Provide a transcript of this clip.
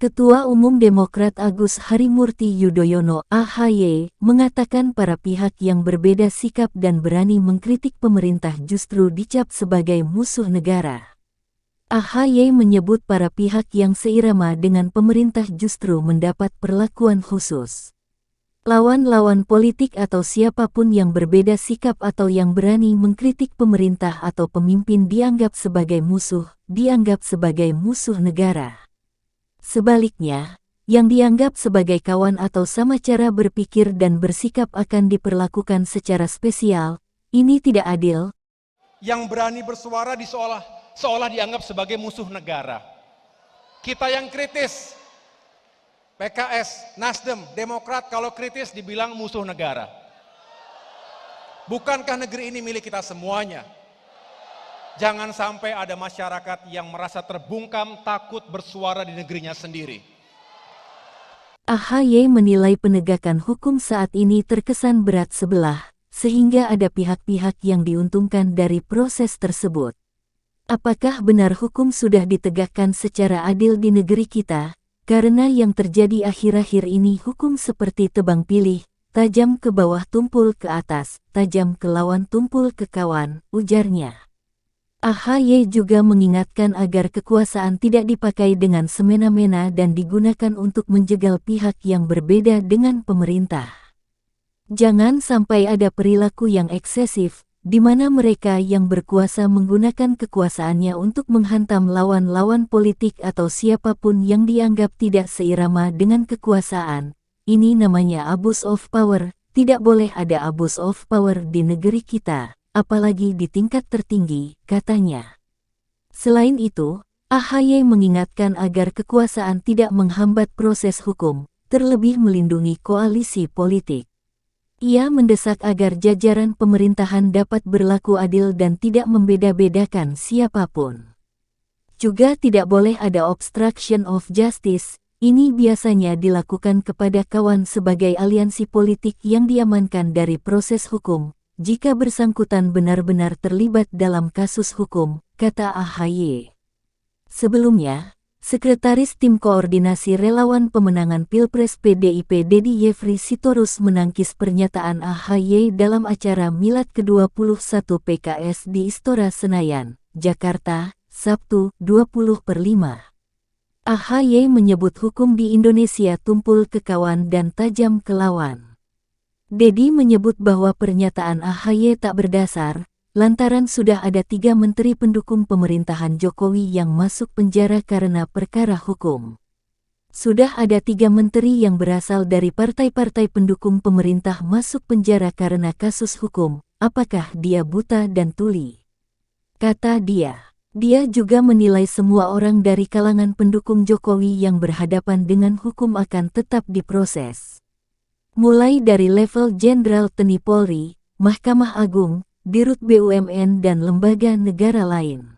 Ketua Umum Demokrat Agus Harimurti Yudhoyono (AHY) mengatakan para pihak yang berbeda sikap dan berani mengkritik pemerintah justru dicap sebagai musuh negara. AHY menyebut para pihak yang seirama dengan pemerintah justru mendapat perlakuan khusus. Lawan-lawan politik atau siapapun yang berbeda sikap atau yang berani mengkritik pemerintah atau pemimpin dianggap sebagai musuh negara. Sebaliknya, yang dianggap sebagai kawan atau sama cara berpikir dan bersikap akan diperlakukan secara spesial. Ini tidak adil. Yang berani bersuara seolah dianggap sebagai musuh negara. Kita yang kritis, PKS, Nasdem, Demokrat kalau kritis dibilang musuh negara. Bukankah negeri ini milik kita semuanya? Jangan sampai ada masyarakat yang merasa terbungkam takut bersuara di negerinya sendiri. AHY menilai penegakan hukum saat ini terkesan berat sebelah, sehingga ada pihak-pihak yang diuntungkan dari proses tersebut. Apakah benar hukum sudah ditegakkan secara adil di negeri kita? Karena yang terjadi akhir-akhir ini hukum seperti tebang pilih, tajam ke bawah tumpul ke atas, tajam ke lawan tumpul ke kawan, ujarnya. AHY juga mengingatkan agar kekuasaan tidak dipakai dengan semena-mena dan digunakan untuk menjegal pihak yang berbeda dengan pemerintah. Jangan sampai ada perilaku yang eksesif, di mana mereka yang berkuasa menggunakan kekuasaannya untuk menghantam lawan-lawan politik atau siapapun yang dianggap tidak seirama dengan kekuasaan. Ini namanya abuse of power. Tidak boleh ada abuse of power di negeri kita, apalagi di tingkat tertinggi, katanya. Selain itu, AHY mengingatkan agar kekuasaan tidak menghambat proses hukum, terlebih melindungi koalisi politik. Ia mendesak agar jajaran pemerintahan dapat berlaku adil dan tidak membeda-bedakan siapapun. Juga tidak boleh ada obstruction of justice. Ini biasanya dilakukan kepada kawan sebagai aliansi politik yang diamankan dari proses hukum, jika bersangkutan benar-benar terlibat dalam kasus hukum, kata AHY. Sebelumnya, Sekretaris Tim Koordinasi Relawan Pemenangan Pilpres PDIP Dedi Yefri Sitorus menangkis pernyataan AHY dalam acara Milad ke-21 PKS di Istora Senayan, Jakarta, Sabtu, 20/5. AHY menyebut hukum di Indonesia tumpul ke kawan dan tajam ke lawan. Dedi menyebut bahwa pernyataan AHY tak berdasar, lantaran sudah ada 3 menteri pendukung pemerintahan Jokowi yang masuk penjara karena perkara hukum. Sudah ada 3 menteri yang berasal dari partai-partai pendukung pemerintah masuk penjara karena kasus hukum. Apakah dia buta dan tuli? Kata dia. Dia juga menilai semua orang dari kalangan pendukung Jokowi yang berhadapan dengan hukum akan tetap diproses. Mulai dari level Jenderal TNI Polri, Mahkamah Agung, Dirut BUMN dan lembaga negara lain.